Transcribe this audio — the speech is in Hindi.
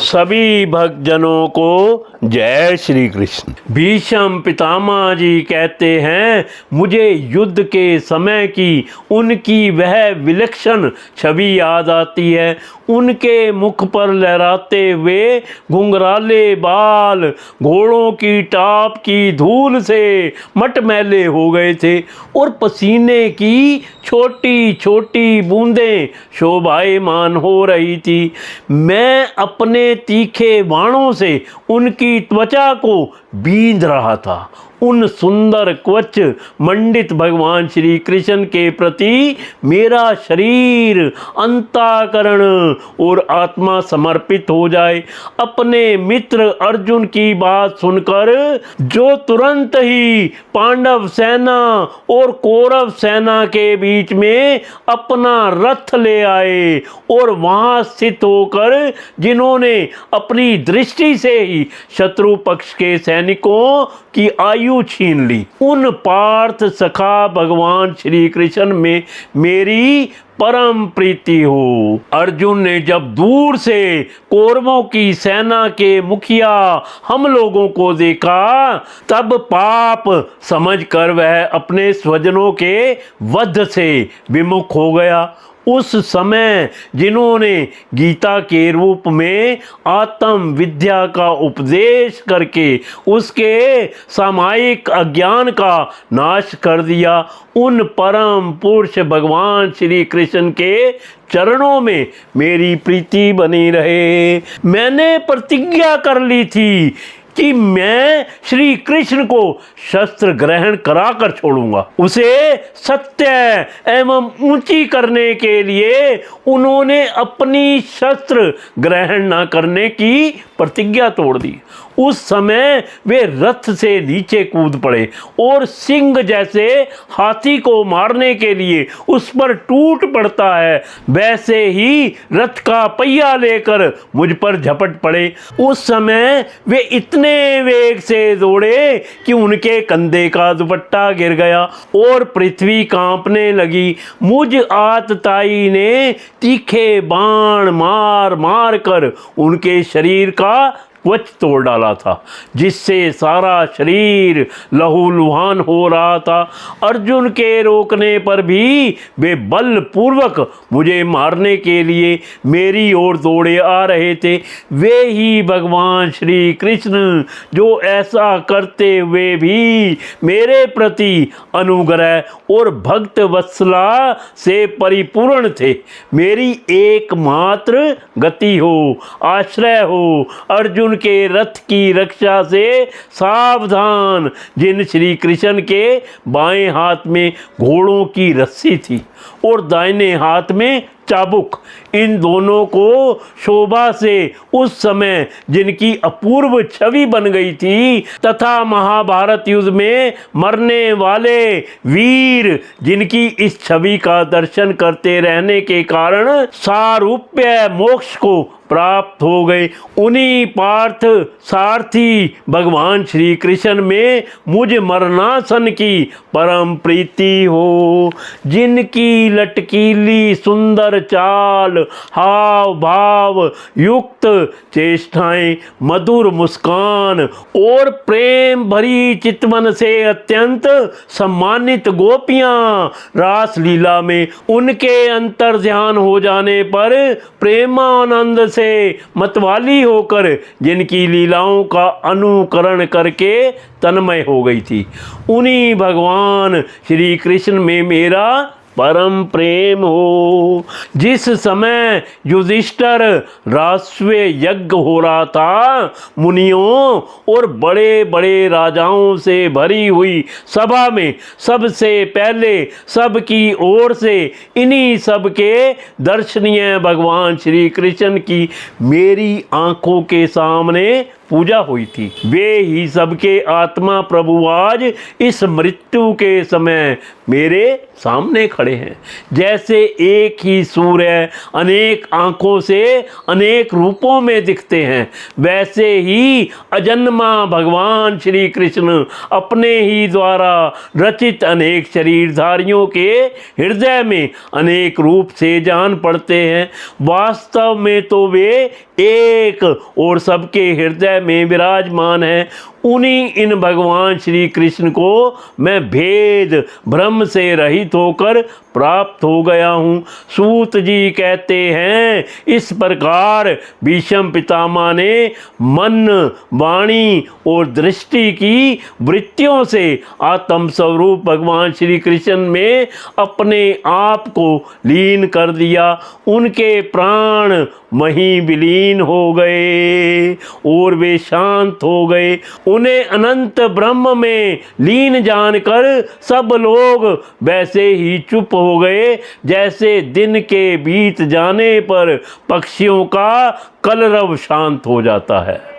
सभी भक्तजनों को जय श्री कृष्ण। भीष्म पितामह जी कहते हैं, मुझे युद्ध के समय की उनकी वह विलक्षण छवि याद आती है। उनके मुख पर लहराते हुए घुंघराले बाल घोड़ों की टाप की धूल से मटमैले हो गए थे और पसीने की छोटी छोटी बूंदें शोभायमान हो रही थी। मैं अपने तीखे बाणों से उनकी त्वचा को बींध रहा था। उन सुंदर कवच मंडित भगवान श्री कृष्ण के प्रति मेरा शरीर, अंतःकरण और आत्मा समर्पित हो जाए। अपने मित्र अर्जुन की बात सुनकर जो तुरंत ही पांडव सेना और कौरव सेना के बीच में अपना रथ ले आए और वहां स्थित होकर जिन्होंने अपनी दृष्टि से ही शत्रु पक्ष के सैनिकों की आयु छीन ली, उन पार्थ सखा भगवान श्री कृष्ण में मेरी परम प्रीति हो। अर्जुन ने जब दूर से कौरवों की सेना के मुखिया हम लोगों को देखा, तब पाप समझकर वह अपने स्वजनों के वध से विमुख हो गया। उस समय जिन्होंने गीता के रूप में आत्म विद्या का उपदेश करके उसके सामायिक अज्ञान का नाश कर दिया, उन परम पुरुष भगवान श्री कृष्ण के चरणों में मेरी प्रीति बनी रहे। मैंने प्रतिज्ञा कर ली थी कि मैं श्री कृष्ण को शस्त्र ग्रहण कराकर छोड़ूंगा। उसे सत्य एवं ऊंची करने के लिए उन्होंने अपनी शस्त्र ग्रहण न करने की प्रतिज्ञा तोड़ दी। उस समय वे रथ से नीचे कूद पड़े और सिंह जैसे हाथी को मारने के लिए उस पर टूट पड़ता है, वैसे ही रथ का पहिया लेकर मुझ पर झपट पड़े। उस समय वे इतने वेग से दौड़े कि उनके कंधे का दुपट्टा गिर गया और पृथ्वी कांपने लगी। मुझ आतताई ने तीखे बाण मार मार कर उनके शरीर का कवच तोड़ डाला था, जिससे सारा शरीर लहूलुहान हो रहा था। अर्जुन के रोकने पर भी वे बलपूर्वक मुझे मारने के लिए मेरी ओर दौड़े आ रहे थे। वे ही भगवान श्री कृष्ण जो ऐसा करते हुए भी मेरे प्रति अनुग्रह और भक्त वत्सला से परिपूर्ण थे। मेरी एकमात्र गति हो, आश्रय हो, अर्जुन के रथ की रक्षा से सावधान। जिन श्री कृष्ण के बाएं हाथ में घोड़ों की रस्सी थी और दाहिने हाथ में चाबुक, इन दोनों को शोभा से उस समय जिनकी अपूर्व छवि बन गई थी, तथा महाभारत युद्ध में मरने वाले वीर जिनकी इस छवि का दर्शन करते रहने के कारण सारूप्य मोक्ष को प्राप्त हो गए, उन्हीं पार्थ सारथी भगवान श्री कृष्ण में मुझ मरणासन की परम प्रीति हो। जिनकी लटकीली सुंदर चाल, हाव भाव युक्त चेष्टाएं, मधुर मुस्कान और प्रेम भरी चितवन से अत्यंत सम्मानित गोपियां रास लीला में उनके अंतर ध्यान हो जाने पर प्रेमानंद से मतवाली होकर जिनकी लीलाओं का अनुकरण करके तन्मय हो गई थी, उन्हीं भगवान श्री कृष्ण में मेरा परम प्रेम हो। जिस समय युधिष्ठिर राजस्व यज्ञ हो रहा था, मुनियों और बड़े बड़े राजाओं से भरी हुई सभा में सबसे पहले सबकी ओर से इन्हीं सब के दर्शनीय भगवान श्री कृष्ण की मेरी आंखों के सामने पूजा हुई थी, वे ही सबके आत्मा प्रभु आज इस मृत्यु के समय मेरे सामने खड़े हैं। जैसे एक ही सूर्य अनेक आंखों से अनेक रूपों में दिखते हैं, वैसे ही अजन्मा भगवान श्री कृष्ण अपने ही द्वारा रचित अनेक शरीरधारियों के हृदय में अनेक रूप से जान पड़ते हैं। वास्तव में तो वे एक और सबके हृदय में विराजमान हैं। उन्हीं इन भगवान श्री कृष्ण को मैं भेद भ्रम से रहित होकर प्राप्त हो गया हूँ। सूत जी कहते हैं, इस प्रकार भीष्म पितामह ने मन, वाणी और दृष्टि की वृत्तियों से आत्म स्वरूप भगवान श्री कृष्ण में अपने आप को लीन कर दिया। उनके प्राण वहीं विलीन हो गए और वे शांत हो गए। उन्हें अनंत ब्रह्म में लीन जानकर सब लोग वैसे ही चुप हो गए, जैसे दिन के बीत जाने पर पक्षियों का कलरव शांत हो जाता है।